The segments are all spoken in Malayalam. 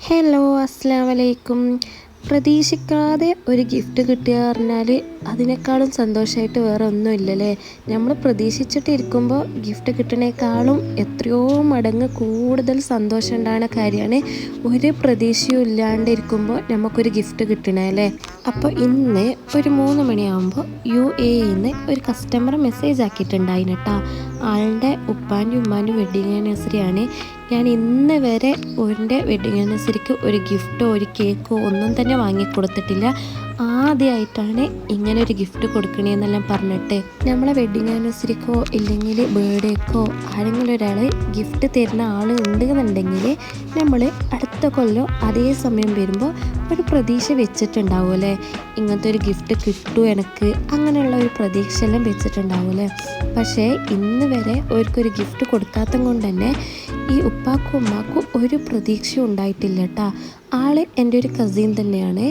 ഹലോ, അസ്സലാമു അലൈക്കും. പ്രതീക്ഷിക്കാതെ ഒരു ഗിഫ്റ്റ് കിട്ടുക പറഞ്ഞാൽ അതിനേക്കാളും സന്തോഷമായിട്ട് വേറെ ഒന്നുമില്ലല്ലേ. നമ്മൾ പ്രതീക്ഷിച്ചിട്ടിരിക്കുമ്പോൾ ഗിഫ്റ്റ് കിട്ടുന്നതിനേക്കാളും എത്രയോ മടങ്ങ് കൂടുതൽ സന്തോഷം ഉണ്ടാകുന്ന കാര്യമാണ് ഒരു പ്രതീക്ഷയും ഇല്ലാണ്ടിരിക്കുമ്പോൾ നമുക്കൊരു ഗിഫ്റ്റ് കിട്ടണല്ലേ. അപ്പോൾ ഇന്ന് ഒരു 3 മണിയാകുമ്പോൾ UAE ഒരു കസ്റ്റമർ മെസ്സേജ് ആക്കിയിട്ടുണ്ടായിന് കേട്ടോ. ആളുടെ ഉപ്പാൻ്റെയും ഉമ്മാൻ്റെയും വെഡ്ഡിങ് ആനിവേഴ്സറിയാണ്. ഞാൻ ഇന്ന് വരെ എൻ്റെ വെഡ്ഡിങ് ആനിവേഴ്സറിക്ക് ഒരു ഗിഫ്റ്റോ ഒരു കേക്കോ ഒന്നും തന്നെ വാങ്ങിക്കൊടുത്തിട്ടില്ല. ആദ്യമായിട്ടാണ് ഇങ്ങനെ ഒരു ഗിഫ്റ്റ് കൊടുക്കണേന്നെല്ലാം പറഞ്ഞിട്ട് നമ്മളെ വെഡ്ഡിങ് ആനിവേഴ്സറിക്കോ ഇല്ലെങ്കിൽ ബർത്ത്ഡേക്കോ ആരെങ്കിലും ഒരാൾ ഗിഫ്റ്റ് തരുന്ന ആൾ ഉണ്ടെന്നുണ്ടെങ്കിൽ നമ്മൾ അടുത്ത കൊല്ലം അതേ സമയം വരുമ്പോൾ ഒരു പ്രതീക്ഷ വെച്ചിട്ടുണ്ടാവുമല്ലേ. ഇങ്ങനത്തെ ഒരു ഗിഫ്റ്റ് കിട്ടും എനിക്ക്, അങ്ങനെയുള്ള ഒരു പ്രതീക്ഷ എല്ലാം വെച്ചിട്ടുണ്ടാവുമല്ലേ. പക്ഷേ ഇന്ന് വരെ അവർക്കൊരു ഗിഫ്റ്റ് കൊടുക്കാത്തത് കൊണ്ട് തന്നെ ഈ ഉപ്പാക്കും ഉമ്മാക്കും ഒരു പ്രതീക്ഷയും ഉണ്ടായിട്ടില്ല കേട്ടോ. ആള് എൻ്റെ ഒരു കസിൻ തന്നെയാണ്.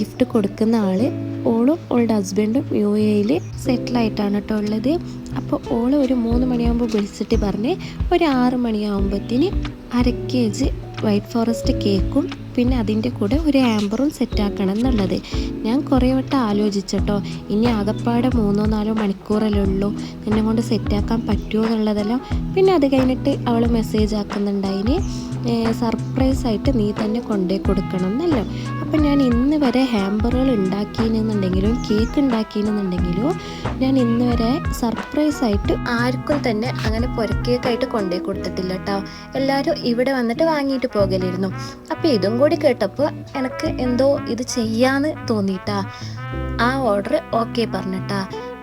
ഗിഫ്റ്റ് കൊടുക്കുന്ന ആള് ഓളും ഓളുടെ ഹസ്ബൻഡും UAE സെറ്റിലായിട്ടാണ് കേട്ടോ ഉള്ളത്. അപ്പോൾ ഓള് ഒരു 3 മണിയാകുമ്പോൾ വിളിച്ചിട്ട് പറഞ്ഞ് ഒരു 6 മണിയാകുമ്പോഴത്തേന് 1/2 kg വൈറ്റ് ഫോറസ്റ്റ് കേക്കും പിന്നെ അതിൻ്റെ കൂടെ ഒരു ആംബറും സെറ്റാക്കണം എന്നുള്ളത്. ഞാൻ കുറേ വട്ടം ആലോചിച്ചിട്ടോ, ഇനി ആകപ്പാടെ 3-4 മണിക്കൂറല്ലേ ഉള്ളൂ, എന്നെ കൊണ്ട് സെറ്റാക്കാൻ പറ്റുമോ എന്നുള്ളതെല്ലാം. പിന്നെ അത് കഴിഞ്ഞിട്ട് അവൾ മെസ്സേജ് ആക്കുന്നുണ്ടായിന് സർപ്രൈസായിട്ട് നീ തന്നെ കൊണ്ടുപോയി കൊടുക്കണം എന്നല്ലോ. അപ്പം ഞാൻ ഇന്ന് വരെ ഹാമ്പറുകൾ ഉണ്ടാക്കിയെന്നുണ്ടെങ്കിലും കേക്ക് ഉണ്ടാക്കിയെന്നുണ്ടെങ്കിലും ഞാൻ ഇന്ന് വരെ സർപ്രൈസായിട്ട് ആർക്കും തന്നെ അങ്ങനെ പൊരക്കേക്കായിട്ട് കൊണ്ടുപോയി കൊടുത്തിട്ടില്ല കേട്ടോ. എല്ലാവരും ഇവിടെ വന്നിട്ട് വാങ്ങിയിട്ട് പോകലായിരുന്നു. അപ്പോൾ ഇതും കൂടി കേട്ടപ്പോൾ എനിക്ക് എന്തോ ഇത് ചെയ്യാന്ന് തോന്നിയിട്ടാ ആ ഓർഡർ ഓക്കെ പറഞ്ഞിട്ടാ.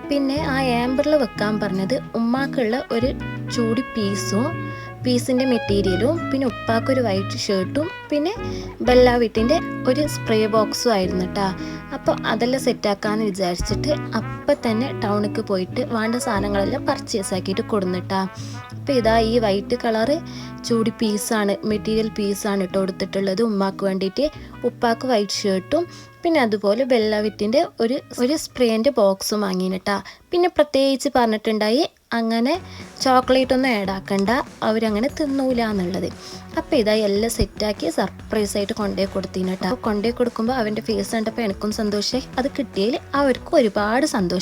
പിന്നെ ആ ആംബറിൽ വെക്കാൻ പറഞ്ഞത് ഉമ്മാക്കുള്ള ഒരു ചൂടി പീസിൻ്റെ മെറ്റീരിയലും പിന്നെ ഉപ്പാക്കൊരു വൈറ്റ് ഷർട്ടും പിന്നെ ബെല്ല വീട്ടിൻ്റെ ഒരു സ്പ്രേ ബോക്സും ആയിരുന്നു കേട്ടോ. അപ്പോൾ അതെല്ലാം സെറ്റാക്കാമെന്ന് വിചാരിച്ചിട്ട് അപ്പം തന്നെ ടൗണിലേക്ക് പോയിട്ട് വേണ്ട സാധനങ്ങളെല്ലാം പർച്ചേസ് ആക്കിയിട്ട് കൊടുന്നിട്ടാ. അപ്പോൾ ഇതാ ഈ വൈറ്റ് കളറ് ചൂടി പീസാണ്, മെറ്റീരിയൽ പീസാണ് ഇട്ട് കൊടുത്തിട്ടുള്ളത് ഉമ്മാക്ക് വേണ്ടിയിട്ട്. ഉപ്പാക്ക് വൈറ്റ് ഷർട്ടും പിന്നെ അതുപോലെ ബെല്ലവിറ്റിൻ്റെ ഒരു സ്പ്രേൻ്റെ ബോക്സും വാങ്ങിയിട്ടാ. പിന്നെ പ്രത്യേകിച്ച് പറഞ്ഞിട്ടുണ്ടായി അങ്ങനെ ചോക്ലേറ്റ് ഒന്നും ആഡ് ആക്കണ്ട, അവരങ്ങനെ തിന്നൂല എന്നുള്ളത്. അപ്പോൾ ഇതാ എല്ലാം സെറ്റാക്കി സർപ്രൈസായിട്ട് കൊണ്ടുപോയി കൊടുത്തിന് കേട്ടോ. കൊണ്ടുപോയി കൊടുക്കുമ്പോൾ അവൻ്റെ ഫേസ് കണ്ടപ്പോൾ എനിക്കും സന്തോഷമായി, അത് കിട്ടിയതിൽ അവർക്കും ഒരുപാട് സന്തോഷം.